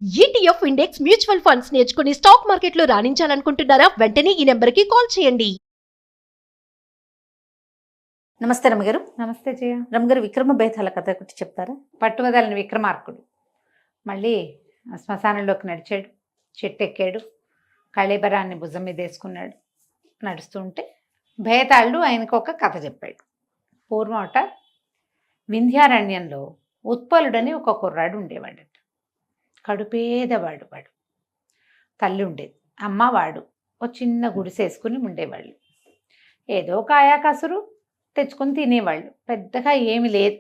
ETF index mutual funds నేర్చుకుని stock మార్కెట్లో రాణించాలనుకుంటున్నారా? వెంటనే ఈ నెంబర్కి కాల్ చేయండి. నమస్తే రమగారు. నమస్తే జయ. రమగారు, విక్రమ బేతాళ కథ ఒకటి చెప్తారా? పట్టువదలని విక్రమార్కుడు మళ్ళీ శ్మశానంలోకి నడిచాడు, చెట్టు ఎక్కాడు, కళేబరాన్ని భుజం మీద వేసుకున్నాడు. నడుస్తుంటే బేతాళుడు ఆయనకు ఒక కథ చెప్పాడు. పూర్వమట వింధ్యారణ్యంలో ఉత్పలుడని ఒక కుర్రాడు ఉండేవాడట. కడుపేదవాడు. వాడు తల్లి ఉండేది, అమ్మవాడు ఒక చిన్న గుడిసేసుకుని ఉండేవాళ్ళు. ఏదో కాయా కసురు తెచ్చుకొని తినేవాళ్ళు, పెద్దగా ఏమి లేదు.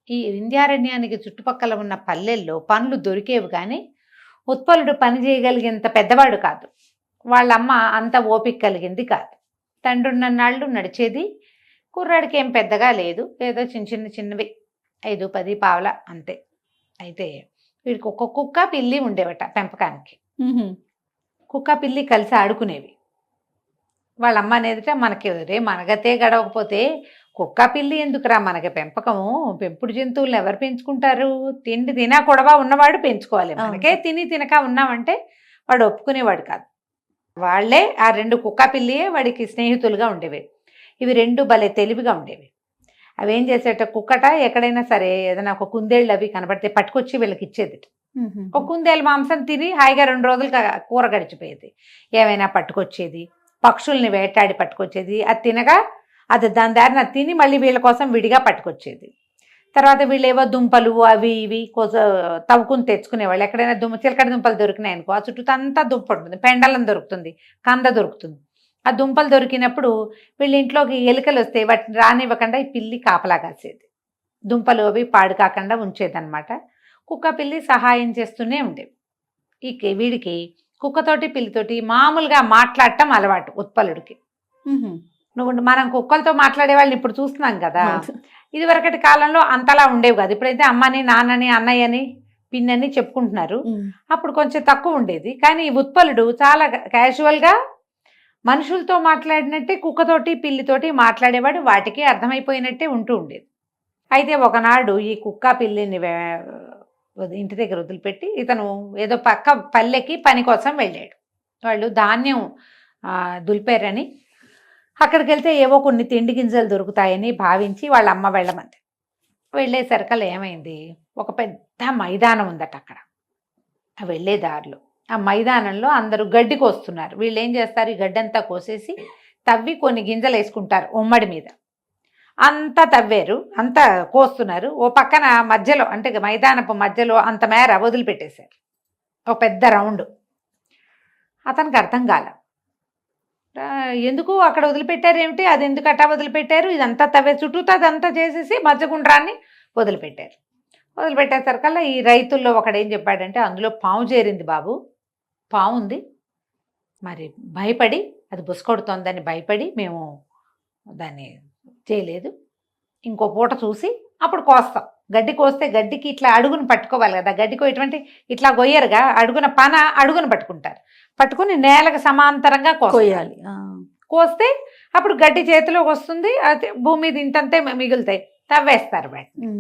ఈ వింధ్యారణ్యానికి చుట్టుపక్కల ఉన్న పల్లెల్లో పనులు దొరికేవి, కానీ ఉత్పలుడు పని చేయగలిగేంత పెద్దవాడు కాదు. వాళ్ళమ్మ అంత ఓపిక కలిగింది కాదు. తండ్రి ఉన్నన్నాళ్ళు నడిచేది, కుర్రాడికి ఏం పెద్దగా లేదు, ఏదో చిన్నవి 5-10 పావల అంతే. అయితే వీడికి ఒక కుక్క పిల్లి ఉండేవట పెంపకానికి. కుక్క పిల్లి కలిసి ఆడుకునేవి. వాళ్ళ అమ్మ అనేదిట, మనకి మనగతే గడవకపోతే కుక్క పిల్లి ఎందుకురా మనకి పెంపకము, పెంపుడు జంతువులను ఎవరు పెంచుకుంటారు? తిండి తినా కొడవా ఉన్నవాడు పెంచుకోవాలి, మనకే తిని తినక ఉన్నామంటే వాడు ఒప్పుకునేవాడు కాదు. వాళ్లే ఆ 2 కుక్క పిల్లియే వాడికి స్నేహితులుగా ఉండేవి. ఇవి 2 భలే తెలివిగా ఉండేవి. అవి ఏం చేసేట, కుక్కట ఎక్కడైనా సరే ఏదైనా ఒక కుందేళ్ళు అవి కనబడితే పట్టుకొచ్చి వీళ్ళకి ఇచ్చేది. ఒక కుందేలు మాంసం తిని హాయిగా 2 రోజులు కూర గడిచిపోయేది. ఏమైనా పట్టుకొచ్చేది, పక్షుల్ని వేటాడి పట్టుకొచ్చేది. అది తినగా అది దాని దారిన తిని మళ్ళీ వీళ్ళ కోసం విడిగా పట్టుకొచ్చేది. తర్వాత వీళ్ళు ఏవో దుంపలు అవి ఇవి తవ్వుకుని తెచ్చుకునేవాళ్ళు. ఎక్కడైనా చిలకడ దుంపలు దొరికినాయి అనుకో, ఆ చుట్టూతంతా దుంప ఉంటుంది, పెండలం దొరుకుతుంది, కంద దొరుకుతుంది. ఆ దుంపలు దొరికినప్పుడు వీళ్ళ ఇంట్లోకి ఎలుకలు వస్తే వాటిని రానివ్వకుండా ఈ పిల్లి కాపలా కాసేది. దుంపలు అవి పాడు కాకుండా ఉంచేదన్నమాట. కుక్క పిల్లి సహాయం చేస్తూనే ఉండేవి. వీడికి కుక్కతోటి పిల్లితోటి మామూలుగా మాట్లాడటం అలవాటు ఉత్పలుడికి. మనం కుక్కలతో మాట్లాడే వాళ్ళని ఇప్పుడు చూస్తున్నాం కదా. ఇదివరకటి కాలంలో అంతలా ఉండేవి కాదు. ఇప్పుడైతే అమ్మని, నాన్నని, అన్నయ్యని, పిన్నని చెప్పుకుంటున్నారు. అప్పుడు కొంచెం తక్కువ ఉండేది. కానీ ఈ ఉత్పలుడు చాలా క్యాజువల్గా మనుషులతో మాట్లాడినట్టే కుక్కతోటి పిల్లితోటి మాట్లాడేవాడు. వాటికి అర్థమైపోయినట్టే ఉంటూ ఉండేది. అయితే ఒకనాడు ఈ కుక్క పిల్లిని ఇంటి దగ్గర వదిలిపెట్టి ఇతను ఏదో పక్క పల్లెకి పని కోసం వెళ్ళాడు. వాళ్ళు ధాన్యం దులిపారని అక్కడికి వెళ్తే ఏవో కొన్ని తిండి గింజలు దొరుకుతాయని భావించి వాళ్ళ అమ్మ వెళ్ళమంది. వెళ్ళేసరికల్లా ఏమైంది, ఒక పెద్ద మైదానం ఉందట అక్కడ. వెళ్ళే దారిలో ఆ మైదానంలో అందరూ గడ్డి కోస్తున్నారు. వీళ్ళు ఏం చేస్తారు, ఈ గడ్డంతా కోసేసి తవ్వి కొన్ని గింజలు వేసుకుంటారు ఉమ్మడి మీద. అంతా తవ్వారు, అంతా కోస్తున్నారు. ఓ పక్కన మధ్యలో, అంటే మైదానపు మధ్యలో అంత మేర వదిలిపెట్టేశారు, ఒక పెద్ద రౌండ్. అతనికి అర్థం కాల, ఎందుకు అక్కడ వదిలిపెట్టారు ఏమిటి, అది ఎందుకు అట్టా వదిలిపెట్టారు, ఇదంతా తవ్వే చుట్టూతో అదంతా చేసేసి మధ్యగుండ్రాన్ని వదిలిపెట్టారు. వదిలిపెట్టేసరికల్లా ఈ రైతుల్లో ఒకడేం చెప్పాడంటే, అందులో పాము చేరింది బాబు, పాము ఉంది, మరి భయపడి అది బుసకొడుతోందని భయపడి మేము దాన్ని చేయలేదు, ఇంకో పూట చూసి అప్పుడు కోస్తాం. గడ్డి కోస్తే గడ్డికి ఇట్లా అడుగును పట్టుకోవాలి కదా, గడ్డికో ఎటువంటి ఇట్లా గొయ్యరుగా అడుగును పట్టుకుంటారు, పట్టుకుని నేలకు సమాంతరంగా కోయాలి. కోస్తే అప్పుడు గడ్డి చేతిలోకి వస్తుంది, అది భూమి మీద ఇంతంతే మిగులుతాయి, తవ్వేస్తారు వాటిని.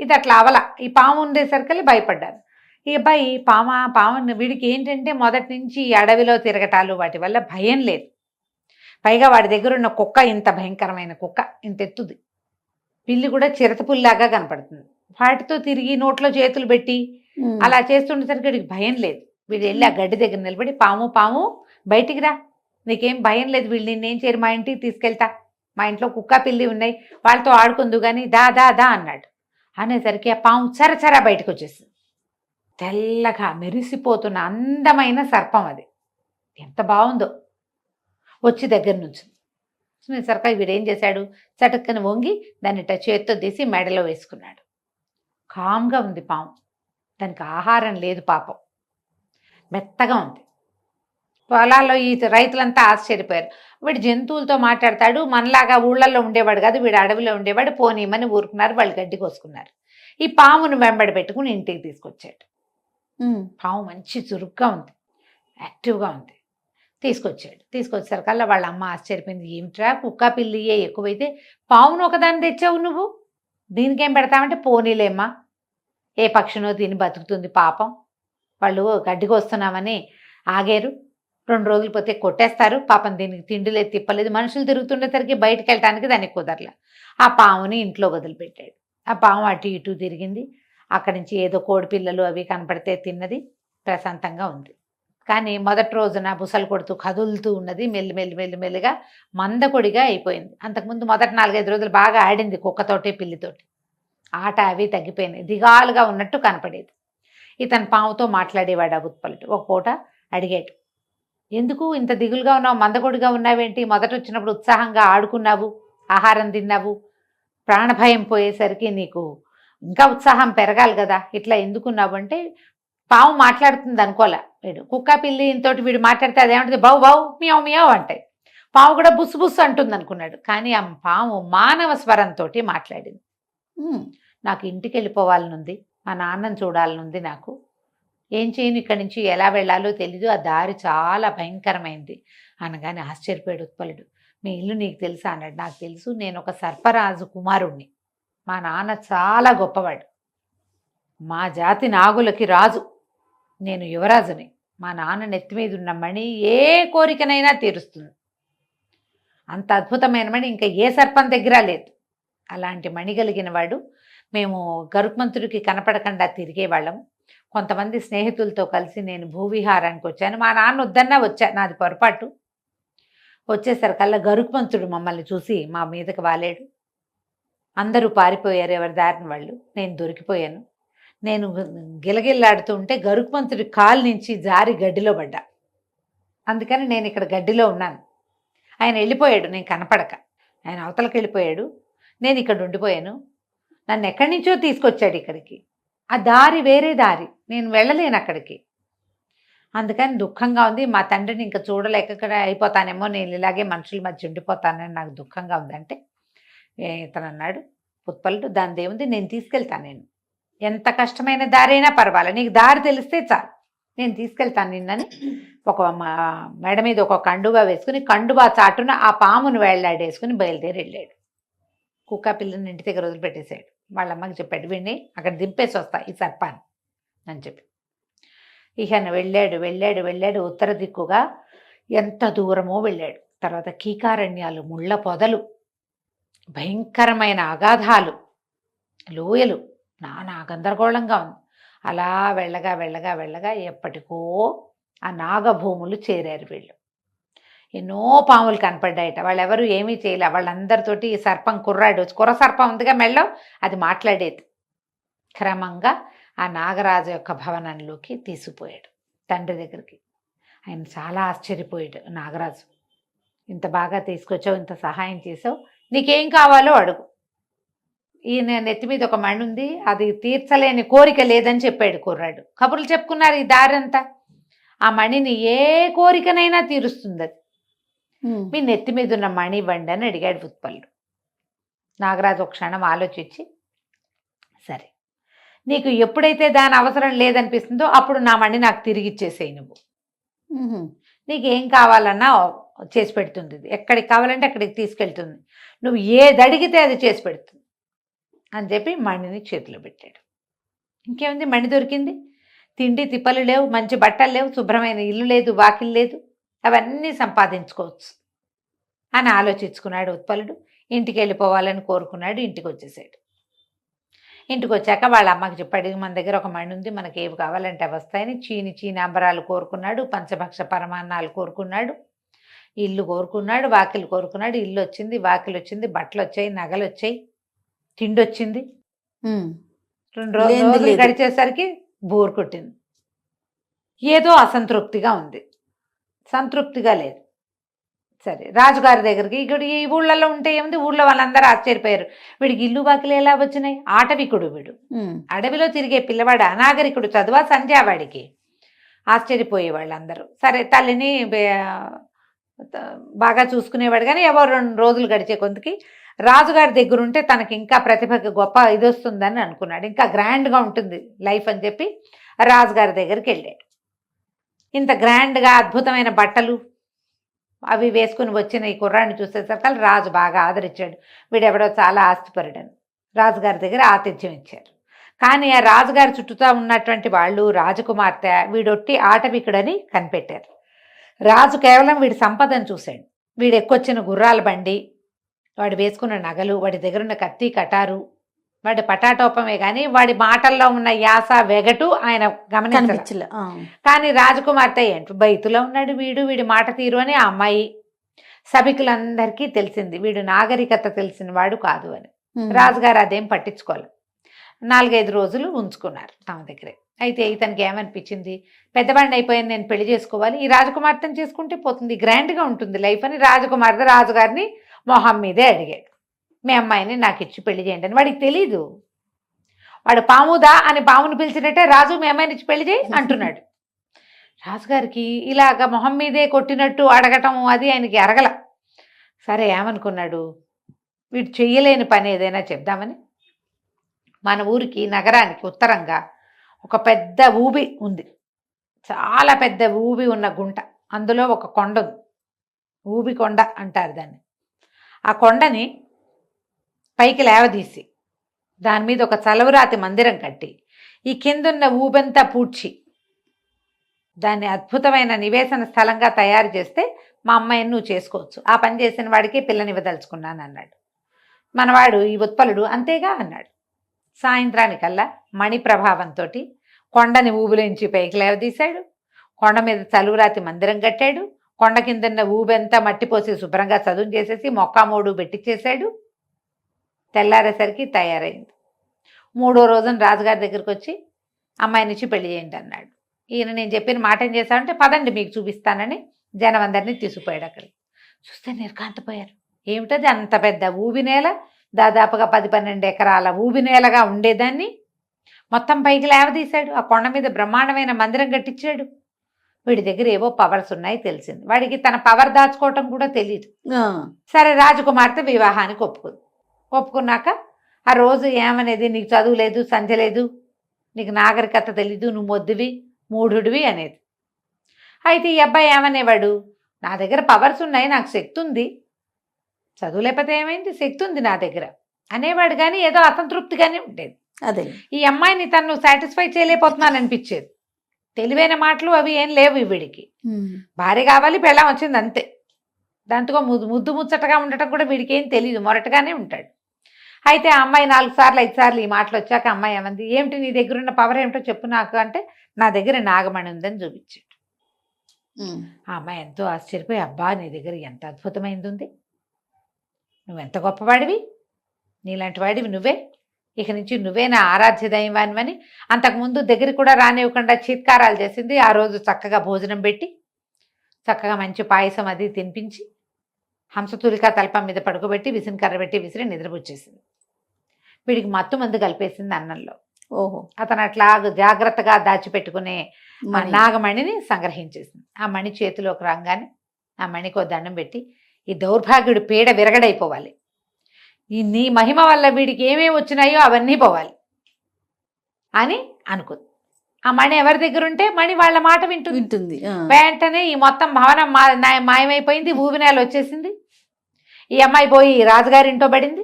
ఇది అట్లా అవల. ఈ పాము ఉండేసరికి భయపడ్డారు. ఈ అబ్బాయి పాము వీడికి ఏంటంటే మొదటి నుంచి అడవిలో తిరగటాలు వాటి వల్ల భయం లేదు. పైగా వాడి దగ్గర ఉన్న కుక్క ఇంత భయంకరమైన కుక్క, ఇంత ఎత్తుది. పిల్లి కూడా చిరతపుల్లాగా కనపడుతుంది. వాటితో తిరిగి నోట్లో చేతులు పెట్టి అలా చేస్తుండేసరికి వీడికి భయం లేదు. వీడు వెళ్ళి ఆ గడ్డి దగ్గర నిలబడి, పాము బయటికి రా, నీకేం భయం లేదు, వీళ్ళు నిన్నేం చేయరు, మా ఇంటికి తీసుకెళ్తా, మా ఇంట్లో కుక్క పిల్లి ఉన్నాయి, వాళ్ళతో ఆడుకుందు కానీ దా దా దా అన్నాడు. అనేసరికి ఆ పాము చరచరా బయటకు వచ్చేసింది. తెల్లగా మెరిసిపోతున్న అందమైన సర్పం అది. ఎంత బాగుందో. వచ్చి దగ్గర నుంచి సరిగ్గా వీడేం చేశాడు, చటుక్కని వంగి దాన్ని చేత్తో తీసి మెడలో వేసుకున్నాడు. కామ్గా ఉంది పాము, దానికి ఆహారం లేదు పాపం, మెత్తగా ఉంది. పొలాల్లో ఈ రైతులంతా ఆశ్చర్యపోయారు. వీడు జంతువులతో మాట్లాడతాడు, మనలాగా ఊళ్ళల్లో ఉండేవాడు కాదు, వీడు అడవిలో ఉండేవాడు, పోనీమని ఊరుకున్నారు, వాళ్ళు గడ్డి కోసుకున్నారు. ఈ పామును వెంబడి పెట్టుకుని ఇంటికి తీసుకొచ్చాడు. పాము మంచి చురుగ్గా ఉంది, యాక్టివ్గా ఉంది. తీసుకొచ్చేసరికల్లా వాళ్ళ అమ్మ ఆశ్చర్యపోయింది. ఏమిట్రా, కుక్క పిల్లియే ఎక్కువైతే పావును ఒకదాన్ని తెచ్చావు నువ్వు, దీనికేం పెడతామంటే, పోనీలేమ్మా, ఏ పక్షినో తిని బతుకుతుంది పాపం, వాళ్ళు గడ్డికి వస్తున్నామని ఆగారు. 2 రోజులు పోతే కొట్టేస్తారు. పాపం దీనికి తిండి లేదు, తిప్పలేదు. మనుషులు తిరుగుతుండేసరికి బయటకు వెళ్ళటానికి దానికి కుదరల. ఆ పాముని ఇంట్లో వదిలిపెట్టాడు. ఆ పాము అటు ఇటు తిరిగింది. అక్కడి నుంచి ఏదో కోడి పిల్లలు అవి కనపడితే తిన్నది. ప్రశాంతంగా ఉంది. కానీ మొదటి రోజున బుసలు కొడుతూ కదులుతూ ఉన్నది. మెల్లిగా మందకొడిగా అయిపోయింది. అంతకుముందు మొదటి 4-5 రోజులు బాగా ఆడింది కుక్కతోటి, పిల్లితోటి. ఆట అవి తగ్గిపోయినాయి. దిగాలుగా ఉన్నట్టు కనపడేది. ఇతను పాముతో మాట్లాడేవాడు ఆ ఉత్పలుడు. ఒక పూట అడిగాడు, ఎందుకు ఇంత దిగులుగా ఉన్నావు, మందకొడిగా ఉన్నావేంటి? మొదట వచ్చినప్పుడు ఉత్సాహంగా ఆడుకున్నావు, ఆహారం తిన్నావు, ప్రాణభయం పోయేసరికి నీకు ఇంకా ఉత్సాహం పెరగాలి కదా, ఇట్లా ఎందుకున్నావు అంటే, పాము మాట్లాడుతుంది అనుకోలే వీడు. కుక్క పిల్లి ఇంతోటి వీడు మాట్లాడితే అదేమంటుంది, బౌ బౌ మియావ్ మియావ్ అంటాయి. పాము కూడా బుస్సు బుస్సు అంటుంది అనుకున్నాడు. కానీ ఆ పాము మానవ స్వరంతో మాట్లాడింది. నాకు ఇంటికి వెళ్ళిపోవాలనుంది, మా నాన్నని చూడాలనుంది, నాకు ఏం చేయను, ఇక్కడి నుంచి ఎలా వెళ్ళాలో తెలీదు, ఆ దారి చాలా భయంకరమైంది అనగానే ఆశ్చర్యపోయాడు ఉత్పలుడు. మీ ఇల్లు నీకు తెలుసా అన్నాడు. నాకు తెలుసు, నేను ఒక సర్పరాజు కుమారుణ్ణి, మా నాన్న చాలా గొప్పవాడు, మా జాతి నాగులకి రాజు, నేను యువరాజుని, మా నాన్న నెత్తి మీద ఉన్న మణి ఏ కోరికనైనా తీరుస్తుంది, అంత అద్భుతమైన మణి ఇంకా ఏ సర్పం దగ్గర లేదు, అలాంటి మణి కలిగిన వాడు. మేము గరుత్మంతుడికి కనపడకుండా తిరిగేవాళ్ళం. కొంతమంది స్నేహితులతో కలిసి నేను భూవిహారానికి వచ్చాను. మా నాన్న వద్దన్నా వచ్చా, నాది పొరపాటు. వచ్చేసరికల్లా గరుత్మంతుడు మమ్మల్ని చూసి మా మీదకి వాలేడు. అందరూ పారిపోయారు ఎవరి దారిని వాళ్ళు. నేను దొరికిపోయాను. నేను గిలగిల్లాడుతూ ఉంటే గరుత్మంతుడి కాలు నుంచి జారి గడ్డిలో పడ్డా. అందుకని నేను ఇక్కడ గడ్డిలో ఉన్నాను. ఆయన వెళ్ళిపోయాడు, నేను కనపడక. ఆయన అవతలకి వెళ్ళిపోయాడు, నేను ఇక్కడ ఉండిపోయాను. నన్ను ఎక్కడి నుంచో తీసుకొచ్చాడు ఇక్కడికి. ఆ దారి వేరే దారి, నేను వెళ్ళలేను అక్కడికి. అందుకని దుఃఖంగా ఉంది. మా తండ్రిని ఇంకా చూడలేక ఇక్కడ అయిపోతానేమో, నేను ఇలాగే మనుషుల మధ్య ఉండిపోతానని నాకు దుఃఖంగా ఉందంటే, ఇతను అన్నాడు ఉత్పలుడు, దాని దేవుంది, నేను తీసుకెళ్తాను. నేను ఎంత కష్టమైన దారి అయినా పర్వాలేదు, నీకు దారి తెలిస్తే చాలు, నేను తీసుకెళ్తాను నిన్నని ఒక మెడ మీద ఒక కండువా వేసుకుని, కండువా చాటున ఆ పామును వేళ్లాడేసుకుని బయలుదేరి వెళ్ళాడు. కుక్క పిల్లని ఇంటి దగ్గర వదిలిపెట్టేశాడు. వాళ్ళ అమ్మకి చెప్పాడు, వీడిని అక్కడ దింపేసి వస్తా ఈ సర్పాన్ని అని చెప్పి. ఇహన వెళ్ళాడు ఉత్తర దిక్కుగా ఎంత దూరమో వెళ్ళాడు. తర్వాత కీకారణ్యాలు, ముళ్ళ పొదలు, భయంకరమైన అగాధాలు, లోయలు, నానా గందరగోళంగా ఉంది. అలా వెళ్ళగా ఎప్పటికో ఆ నాగభూములు చేరారు వీళ్ళు. ఎన్నో పాములు కనపడ్డాయట. వాళ్ళెవరు ఏమీ చేయలే. వాళ్ళందరితోటి ఈ సర్పం కుర్రాడు, కుర్ర సర్పం ఉందిగా మెళ్ళో, అది మాట్లాడేది. క్రమంగా ఆ నాగరాజు యొక్క భవనంలోకి తీసుకుపోయాడు తండ్రి దగ్గరికి. ఆయన చాలా ఆశ్చర్యపోయాడు. నాగరాజు, ఇంత బాగా తీసుకొచ్చావు, ఇంత సహాయం చేసావు, నీకేం కావాలో అడుగు. ఈయన నెత్తి మీద ఒక మణి ఉంది, అది తీర్చలేని కోరిక లేదని చెప్పాడు కుర్రాడు. కబుర్లు చెప్పుకున్నారు ఈ దారంతా. ఆ మణిని ఏ కోరికనైనా తీరుస్తుంది అది. మీ నెత్తి మీద ఉన్న మణి ఇవ్వండి అని అడిగాడు ఉత్పలుడు. నాగరాజు ఒక క్షణం ఆలోచించి, సరే, నీకు ఎప్పుడైతే దాని అవసరం లేదనిపిస్తుందో అప్పుడు నా మణి నాకు తిరిగి ఇచ్చేసేయి. నువ్వు నీకేం కావాలన్నా చేసి పెడుతుంది, ఎక్కడికి కావాలంటే అక్కడికి తీసుకెళ్తుంది, నువ్వు ఏది అడిగితే అది చేసి పెడుతుంది అని చెప్పి మణిని చేతిలో పెట్టాడు. ఇంకేముంది, మణి దొరికింది. తిండి తిప్పలు లేవు, మంచి బట్టలు లేవు, శుభ్రమైన ఇల్లు లేదు, వాకిలు లేదు, అవన్నీ సంపాదించుకోవచ్చు అని ఆలోచించుకున్నాడు ఉత్పలుడు. ఇంటికి వెళ్ళిపోవాలని కోరుకున్నాడు. ఇంటికి వచ్చేసాడు. ఇంటికి వచ్చాక వాళ్ళ అమ్మకి చెప్పాడు, మన దగ్గర ఒక మణి ఉంది, మనకి ఏవి కావాలంటే అవి వస్తాయని. చీని అంబరాలు కోరుకున్నాడు, పంచభక్ష పరమాన్నాలు కోరుకున్నాడు, ఇల్లు కోరుకున్నాడు, వాకిలు కోరుకున్నాడు. ఇల్లు వచ్చింది, వాకిలు వచ్చింది, బట్టలు వచ్చాయి, నగలు వచ్చాయి, తిండి వచ్చింది. 2 రోజులు గడిచేసరికి బోర్ కొట్టింది. ఏదో అసంతృప్తిగా ఉంది, సంతృప్తిగా లేదు. సరే, రాజుగారి దగ్గరికి, ఇక్కడ ఈ ఊళ్ళల్లో ఉంటే ఏముంది, ఊళ్ళో వాళ్ళందరూ ఆశ్చర్యపోయారు. వీడికి ఇల్లు వాకిలు ఎలా వచ్చినాయి, ఆటవికుడు వీడు, అడవిలో తిరిగే పిల్లవాడు, అనాగరికుడు, చదువా సంధ్యా వాడికి. ఆశ్చర్యపోయే వాళ్ళందరూ. సరే, తల్లిని బాగా చూసుకునేవాడు. కానీ ఎవరు 2 రోజులు గడిచే కొంతకి రాజుగారి దగ్గర ఉంటే తనకి ఇంకా ప్రతిభకి గొప్ప ఇది వస్తుందని అనుకున్నాడు, ఇంకా గ్రాండ్గా ఉంటుంది లైఫ్ అని చెప్పి రాజుగారి దగ్గరికి వెళ్ళాడు. ఇంత గ్రాండ్గా అద్భుతమైన బట్టలు అవి వేసుకుని వచ్చిన ఈ కుర్రాన్ని చూసేసరికి రాజు బాగా ఆదరించాడు. వీడెవడో చాలా ఆస్తిపరుడని రాజుగారి దగ్గర ఆతిథ్యం ఇచ్చారు. కానీ ఆ రాజుగారి చుట్టూతా ఉన్నటువంటి వాళ్ళు రాజకుమార్తె వీడొట్టి ఆటవికుడని కనిపెట్టారు. రాజు కేవలం వీడి సంపదను చూశాడు. వీడు ఎక్కొచ్చిన గుర్రాల బండి, వాడు వేసుకున్న నగలు, వాడి దగ్గరున్న కత్తి కటారు, వాడి పటాటోపమే కానీ వాడి మాటల్లో ఉన్న యాస వెగటు ఆయన గమనించాలి. కనిపించలే. కానీ రాజకుమార్తె ఏంటి బయతులో ఉన్నాడు వీడి మాట తీరు అని ఆ అమ్మాయి సభికులందరికీ తెలిసింది. వీడు నాగరికత తెలిసిన వాడు కాదు అని. రాజుగారు అదేం పట్టించుకోలేదు. 4-5 రోజులు ఉంచుకున్నారు తమ దగ్గరే. అయితే ఇతనికి ఏమనిపించింది, పెద్దవాడిని అయిపోయాను, నేను పెళ్లి చేసుకోవాలి, ఈ రాజకుమార్తెను చేసుకుంటే పోతుంది, గ్రాండ్గా ఉంటుంది లైఫ్ అని రాజకుమార్తె రాజుగారిని మొహం మీదే అడిగాడు. మీ అమ్మాయిని నాకు ఇచ్చి పెళ్లి చేయండి అని. వాడికి తెలీదు. వాడు పాముదా అని పామును పిలిచినట్టే రాజు మీ అమ్మాయిని ఇచ్చి పెళ్లి చేయి అంటున్నాడు. రాజుగారికి ఇలాగ మొహం మీదే కొట్టినట్టు అడగటం అది ఆయనకి అరగల. సరే ఏమనుకున్నాడు, వీడు చెయ్యలేని పని ఏదైనా చెప్దామని మన ఊరికి నగరానికి ఉత్తరంగా ఒక పెద్ద ఊబి ఉంది. చాలా పెద్ద ఊబి ఉన్న గుంట, అందులో ఒక కొండ ఉంది. ఊబి కొండ అంటారు దాన్ని. ఆ కొండని పైకి లేవదీసి దాని మీద ఒక చలవరాతి మందిరం కట్టి ఈ కిందున్న ఊబెంతా పూడ్చి దాన్ని అద్భుతమైన నివేశన స్థలంగా తయారు చేస్తే మా అమ్మాయిని నువ్వు చేసుకోవచ్చు, ఆ పని చేసిన వాడికి పిల్లనివ్వదలుచుకున్నాను అన్నాడు. మనవాడు ఈ ఉత్పలుడు అంతేగా అన్నాడు. సాయంత్రానికల్లా మణి ప్రభావంతో కొండని ఊబిలోంచి పైకి లేవదీశాడు. కొండ మీద చలువురాతి మందిరం కట్టాడు. కొండ కిందన్న ఊబెంతా మట్టిపోసి శుభ్రంగా చదువు చేసేసి మొక్కామోడు పెట్టించేశాడు. తెల్లారేసరికి తయారైంది. 3వ రోజున రాజుగారి దగ్గరికి వచ్చి అమ్మాయినిచ్చి పెళ్లి చేయండి అన్నాడు. ఈయన నేను చెప్పిన మాట ఏం చేశానంటే పదండి మీకు చూపిస్తానని జనం అందరినీ తీసుకుపోయాడు. అక్కడికి చూస్తే నిర్కాంతపోయారు. ఏమిటది అంత పెద్ద ఊబి నేల, దాదాపుగా 10-12 ఎకరాల ఊబి నేలగా ఉండేదాన్ని మొత్తం పైకి లేవదీశాడు. ఆ కొండ మీద బ్రహ్మాండమైన మందిరం కట్టించాడు. వీడి దగ్గర ఏవో పవర్స్ ఉన్నాయి తెలిసింది. వాడికి తన పవర్ దాచుకోవటం కూడా తెలియదు. సరే రాజకుమార్తె వివాహానికి ఒప్పుకున్నాక ఆ రోజు ఏమనేది, నీకు చదువు లేదు, సంధ్య లేదు, నీకు నాగరికత తెలీదు, నువ్వు మొద్దువి మూఢుడివి అనేది. అయితే ఈ అబ్బాయి ఏమనేవాడు, నా దగ్గర పవర్స్ ఉన్నాయి, నాకు శక్తి ఉంది, చదువు లేకపోతే ఏమైంది, శక్తి ఉంది నా దగ్గర అనేవాడు. కానీ ఏదో అసంతృప్తిగానే ఉండేది. అదే ఈ అమ్మాయిని తను సాటిస్ఫై చేయలేకపోతున్నాను అనిపించేది. తెలివైన మాటలు అవి ఏం లేవు వీడికి. భార్య కావాలి, పెళ్ళాం వచ్చింది అంతే. దాంతో ముద్దు ముచ్చటగా ఉండటం కూడా వీడికి ఏం తెలియదు, మొరటగానే ఉంటాడు. అయితే ఆ అమ్మాయి 4 సార్లు 5 సార్లు ఈ మాటలు వచ్చాక అమ్మాయి ఏమంది, ఏమిటి నీ దగ్గర ఉన్న పవర్ ఏమిటో చెప్పు నాకు అంటే, నా దగ్గర నాగమణి ఉందని చూపించాడు. ఆ అమ్మాయి ఎంతో ఆశ్చర్యపోయి, అబ్బా నీ దగ్గర ఎంత అద్భుతమైంది ఉంది, నువ్వెంత గొప్పవాడివి, నీలాంటి వాడివి నువ్వే, ఇక నుంచి నువ్వే నా ఆరాధ్య దైవానివని అంతకుముందు దగ్గర కూడా రానివ్వకుండా చీత్కారాలు చేసింది. ఆ రోజు చక్కగా భోజనం పెట్టి చక్కగా మంచి పాయసం అది తినిపించి హంసతూలికా తల్పం మీద పడుకోబెట్టి విసిని కర్ర పెట్టి విసిరి నిద్రపుచ్చేసింది. వీడికి మత్తు మందు కలిపేసింది అన్నంలో. ఓహో. అతను అట్లా జాగ్రత్తగా దాచిపెట్టుకునే ఆ నాగమణిని సంగ్రహించేసింది. ఆ మణి చేతిలోకి రాగానే ఆ మణికో దండం పెట్టి, ఈ దౌర్భాగ్యుడు పీడ విరగడైపోవాలి, ఈ నీ మహిమ వల్ల వీడికి ఏమేమి వచ్చినాయో అవన్నీ పోవాలి అని అనుకుంది. ఆ మణి ఎవరి దగ్గర ఉంటే మణి వాళ్ళ మాట వింటుంది. వెంటనే ఈ మొత్తం భవనం మాయమైపోయింది, ఊబినేలు వచ్చేసింది. ఈ అమ్మాయి పోయి రాజుగారి ఇంట్లో పడింది.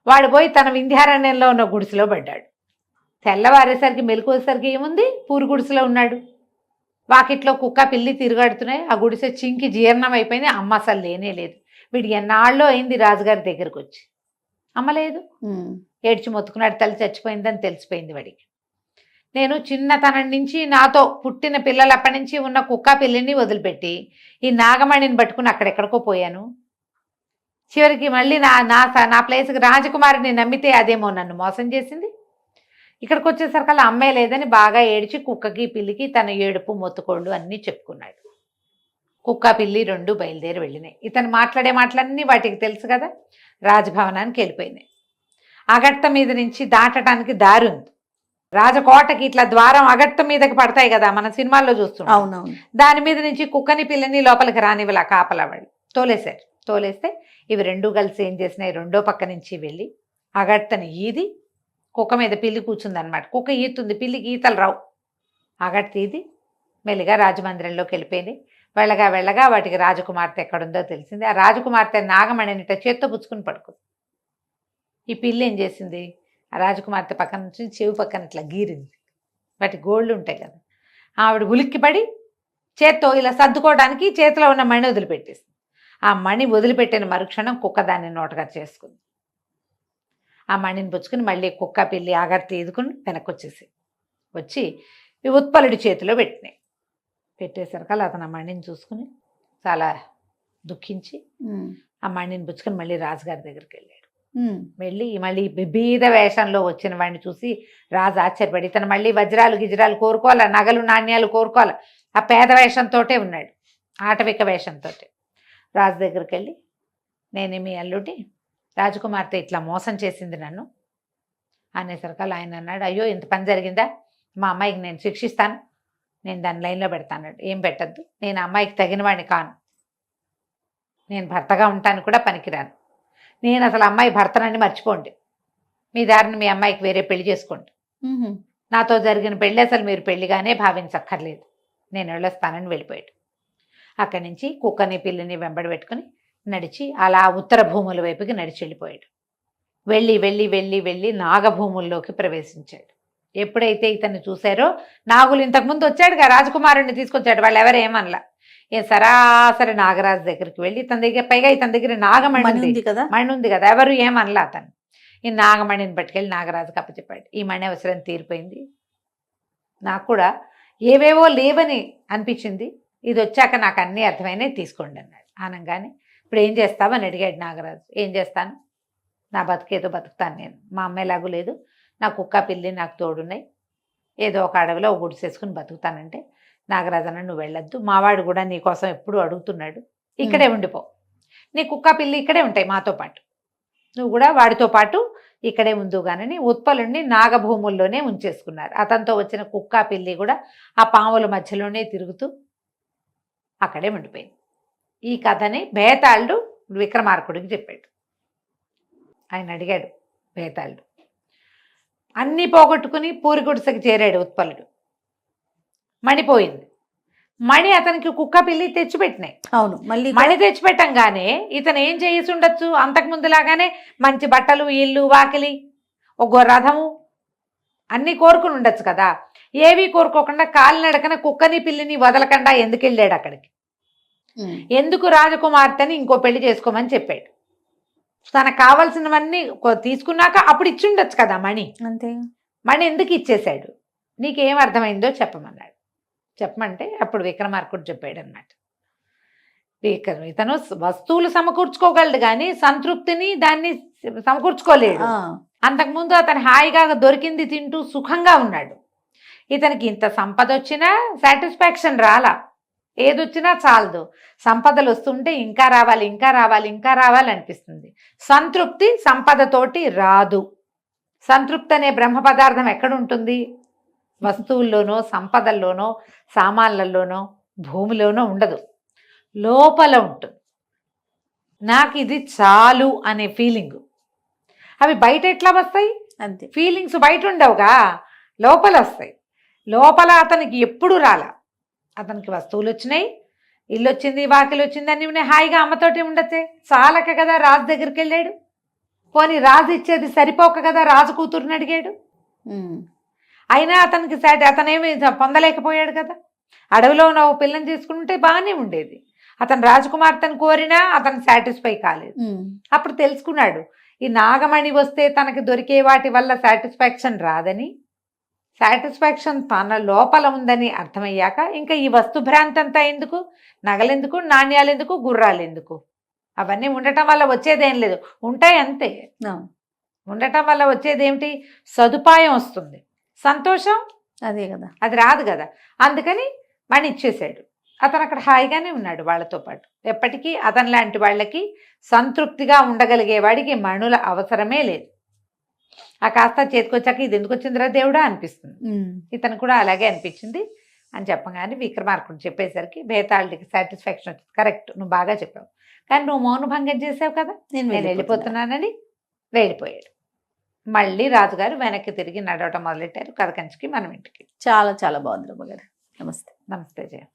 వాడు పోయి తన వింధ్యారణ్యంలో ఉన్న గుడిసెలో పడ్డాడు. తెల్లవారేసరికి మెలకువసరికి ఏముంది, పూరు గుడిసెలో ఉన్నాడు. వాకిట్లో కుక్క పిల్లి తిరుగాడుతున్నాయి. ఆ గుడిసె చింకి జీర్ణం అయిపోయింది. అమ్మ అసలు లేనే లేదు. వీడికి ఎన్నాళ్ళో అయింది రాజుగారి దగ్గరకు వచ్చి, అమ్మ లేదు. ఏడ్చి మొత్తుకున్నాడు. తల్లి చచ్చిపోయిందని తెలిసిపోయింది వాడికి. నేను చిన్నతనం నుంచి నాతో పుట్టిన పిల్లలప్పటి నుంచి ఉన్న కుక్క పిల్లిని వదిలిపెట్టి ఈ నాగమణిని పట్టుకుని అక్కడెక్కడికో పోయాను. చివరికి మళ్ళీ నా ప్లేస్కి రాజకుమారిని నమ్మితే అదేమో నన్ను మోసం చేసింది. ఇక్కడికి వచ్చేసరికల్లా అమ్మే లేదని బాగా ఏడ్చి కుక్కకి పిల్లికి తన ఏడుపు మొత్తుకోళ్ళు అన్నీ చెప్పుకున్నాడు. కుక్క పిల్లి 2 బయలుదేరి వెళ్ళినాయి. ఇతను మాట్లాడే మాటలన్నీ వాటికి తెలుసు కదా. రాజభవనానికి వెళ్ళిపోయినాయి. అగట్ట మీద నుంచి దాటడానికి దారి ఉంది. రాజకోటకి ఇట్లా ద్వారం అగట్ట మీదకి పడతాయి కదా, మన సినిమాల్లో చూస్తున్నాం. అవునవును. దాని మీద నుంచి కుక్కని పిల్లని లోపలికి రానివ్వలా కాపలా వాళ్ళు తోలేశారు. తోలేస్తే ఇవి 2 కలిసి ఏం చేసినాయి, రెండో పక్క నుంచి వెళ్ళి అగట్టని ఈది కుక్క మీద పిల్లి కూర్చుందనమాట. కుక్క ఈతుంది, పిల్లికి ఈతలు రావు. అగట్ట ఈది మెల్లిగా రాజమందిరంలోకి వెళ్ళిపోయింది. వెళ్ళగా వెళ్ళగా వాటికి రాజకుమార్తె ఎక్కడుందో తెలిసింది. ఆ రాజకుమార్తె నాగమణిని చేత్తో పుచ్చుకుని పడుకుంది. ఈ పిల్లి ఏం చేసింది, ఆ రాజకుమార్తె పక్కన నుంచి చెవి పక్కన ఇట్లా గీరింది. వాటి గోళ్ళు ఉంటాయి కదా. ఆవిడ ఉలిక్కిపడి చేత్తో ఇలా సర్దుకోవడానికి చేతిలో ఉన్న మణి వదిలిపెట్టేసింది. ఆ మణి వదిలిపెట్టిన మరుక్షణం కుక్క దాన్ని నోటగా చేసుకుంది. ఆ మణిని పుచ్చుకుని మళ్ళీ కుక్క పిల్లి ఆగర్తి ఎదుకుని వెనక్కి వచ్చి ఈ ఉత్పలుడి చేతిలో పెట్టేసరికల్లా అతను ఆ మణిని చూసుకుని చాలా దుఃఖించి ఆ మణిని పుచ్చుకొని మళ్ళీ రాజుగారి దగ్గరికి వెళ్ళాడు. వెళ్ళి మళ్ళీ బీద వేషంలో వచ్చిన వాడిని చూసి రాజు ఆశ్చర్యపడి ఇతను మళ్ళీ వజ్రాలు గిజ్రాలు కోరుకోవాలా, నగలు నాణ్యాలు కోరుకోవాలా, ఆ పేద వేషంతోటే ఉన్నాడు, ఆటవిక వేషంతో. రాజు దగ్గరికి వెళ్ళి నేను మీ అల్లుడి రాజకుమార్తె ఇట్లా మోసం చేసింది నన్ను అనేసరికల్లా ఆయన అన్నాడు, అయ్యో ఇంత పని జరిగిందా, మా అమ్మాయికి నేను శిక్షిస్తాను, నేను దాని లైన్లో పెడతాను. ఏం పెట్టద్దు, నేను అమ్మాయికి తగిన వాడిని కాను, నేను భర్తగా ఉంటాను కూడా పనికిరాను, నేను అసలు అమ్మాయి భర్తనని మర్చిపోండి, మీ దారిని మీ అమ్మాయికి వేరే పెళ్లి చేసుకోండి, నాతో జరిగిన పెళ్ళి అసలు మీరు పెళ్లిగానే భావించక్కర్లేదు, నేను వెళ్ళొస్తానని వెళ్ళిపోయాడు. అక్కడి నుంచి కుక్కని పిల్లిని వెంబడి పెట్టుకుని నడిచి అలా ఉత్తర భూముల వైపుకి నడిచి వెళ్ళిపోయాడు. వెళ్ళి వెళ్ళి వెళ్ళి వెళ్ళి నాగభూముల్లోకి ప్రవేశించాడు. ఎప్పుడైతే ఇతన్ని చూశారో నాగులు ఇంతకుముందు వచ్చాడుగా రాజకుమారుడిని తీసుకొచ్చాడు, వాళ్ళు ఎవరేమనలా. సరాసరి నాగరాజు దగ్గరికి వెళ్ళి ఇతని దగ్గర, పైగా ఇతని దగ్గర నాగమణి మణి ఉంది కదా, ఎవరు ఏమనలా. అతను ఈ నాగమణిని పట్టుకెళ్ళి నాగరాజుకి అప్పచెప్పాడు. ఈ మణి అవసరం తీరిపోయింది, నాకు కూడా ఏవేవో లేవని అనిపించింది, ఇది వచ్చాక నాకు అన్నీ అర్థమైనవి తీసుకోండి అన్నాడు. అనగానే ఇప్పుడు ఏం చేస్తావని అడిగాడు నాగరాజు. ఏం చేస్తాను, నా బతుకేదో బతుకుతాను, నేను మా అమ్మాయిలాగు లేదు, నా కుక్క పిల్లి నాకు తోడున్నాయి, ఏదో ఒక అడవిలో ఒక గుడిసేసుకుని బతుకుతానంటే నాగరాజు అన్న నువ్వు వెళ్ళొద్దు, మావాడు కూడా నీ కోసం ఎప్పుడు అడుగుతున్నాడు, ఇక్కడే ఉండిపో, నీ కుక్క పిల్లి ఇక్కడే ఉంటాయి మాతో పాటు, నువ్వు కూడా వాడితో పాటు ఇక్కడే ఉందుగానని ఉత్పలుణ్ణి నాగభూముల్లోనే ఉంచేసుకున్నారు. అతనితో వచ్చిన కుక్క పిల్లి కూడా ఆ పాముల మధ్యలోనే తిరుగుతూ అక్కడే ఉండిపోయింది. ఈ కథని బేతాళుడు విక్రమార్కుడికి చెప్పాడు. ఆయన అడిగాడు బేతాళుడు, అన్నీ పోగొట్టుకుని పూరి గుడిసెకి చేరాడు ఉత్పలుడు, మణిపోయింది, మణి అతనికి కుక్క పిల్లి తెచ్చిపెట్టినాయి. అవును, మణి తెచ్చిపెట్టంగానే ఇతను ఏం చేసి ఉండొచ్చు, అంతకుముందులాగానే మంచి బట్టలు, ఇల్లు, వాకిలి, ఒక రథము అన్నీ కోరుకుని ఉండొచ్చు కదా. ఏవి కోరుకోకుండా కాలినడకన కుక్కని పిల్లిని వదలకుండా ఎందుకు వెళ్ళాడు అక్కడికి, ఎందుకు రాజకుమార్తెని ఇంకో పెళ్లి చేసుకోమని చెప్పాడు. తనకు కావాల్సినవన్నీ తీసుకున్నాక అప్పుడు ఇచ్చి ఉండొచ్చు కదా మణి. అంతే, మణి ఎందుకు ఇచ్చేశాడు, నీకేం అర్థమైందో చెప్పమన్నాడు. చెప్పమంటే అప్పుడు విక్రమార్కుడు చెప్పాడు అన్నమాట. ఇతను వస్తువులు సమకూర్చుకోగలడు కానీ సంతృప్తిని దాన్ని సమకూర్చుకోలేడు. అంతకుముందు అతను హాయిగా దొరికింది తింటూ సుఖంగా ఉన్నాడు. ఇతనికి ఇంత సంపద వచ్చినా సాటిస్ఫాక్షన్ రాలా, ఏదొచ్చినా చాలదు, సంపదలు వస్తుంటే ఇంకా రావాలి ఇంకా రావాలి ఇంకా రావాలి అనిపిస్తుంది. సంతృప్తి సంపదతోటి రాదు. సంతృప్తి అనే బ్రహ్మ పదార్థం ఎక్కడుంటుంది, వస్తువుల్లోనో సంపదల్లోనో సామాన్లలోనో భూమిలోనో ఉండదు, లోపల ఉంటుంది. నాకు ఇది చాలు అనే ఫీలింగ్, అవి బయట ఎట్లా వస్తాయి, అంతే ఫీలింగ్స్ బయట ఉండవుగా, లోపల వస్తాయి. లోపల అతనికి ఎప్పుడు రాలా, అతనికి వస్తువులు వచ్చినాయి, ఇల్లు వచ్చింది, వాకిలు వచ్చింది, అన్నీ ఉన్నాయి, హాయిగా అమ్మతోటి ఉండొచ్చే, చాలక కదా రాజు దగ్గరికి వెళ్ళాడు. పోనీ రాజు ఇచ్చేది సరిపోక కదా రాజు కూతురుని అడిగాడు. అయినా అతనికి అతనేమి పొందలేకపోయాడు కదా. అడవిలో ఉన్న ఓ పిల్లని తీసుకుంటే బాగానే ఉండేది, అతను రాజకుమార్తెను కోరినా అతను సాటిస్ఫై కాలేదు. అప్పుడు తెలుసుకున్నాడు ఈ నాగమణి వస్తే తనకి దొరికే వాటి వల్ల సాటిస్ఫాక్షన్ రాదని, సాటిస్ఫాక్షన్ తన లోపల ఉందని అర్థమయ్యాక ఇంకా ఈ వస్తుభ్రాంతి అంతా ఎందుకు, నగలెందుకు, నాణ్యాలు ఎందుకు, గుర్రాలు ఎందుకు, అవన్నీ ఉండటం వల్ల వచ్చేదేం లేదు, ఉంటాయి అంతే. ఉండటం వల్ల వచ్చేది ఏమిటి, సదుపాయం వస్తుంది, సంతోషం అదే కదా, అది రాదు కదా. అందుకని మణి ఇచ్చేసాడు. అతను అక్కడ హాయిగానే ఉన్నాడు వాళ్ళతో పాటు. ఎప్పటికీ అతని లాంటి వాళ్ళకి సంతృప్తిగా ఉండగలిగే వాడికి మణుల అవసరమే లేదు. ఆ కాస్త చేతికొచ్చాక ఇది ఎందుకు వచ్చిందిరా దేవుడా అనిపిస్తుంది. ఇతను కూడా అలాగే అనిపించింది అని చెప్పగానే విక్రమార్కుడు చెప్పేసరికి బేతాళుడికి సాటిస్ఫాక్షన్ వచ్చింది. కరెక్ట్, నువ్వు బాగా చెప్పావు, కానీ నువ్వు మౌనభంగం చేసావు కదా, నేను వెళ్ళిపోతున్నానని వెళ్ళిపోయాడు. మళ్ళీ రాజుగారు వెనక్కి తిరిగి నడవటం మొదలెట్టారు. కథ కంచికి మనం ఇంటికి. చాలా చాలా బాగుంది రమ్మగారు. నమస్తే. నమస్తే జయ.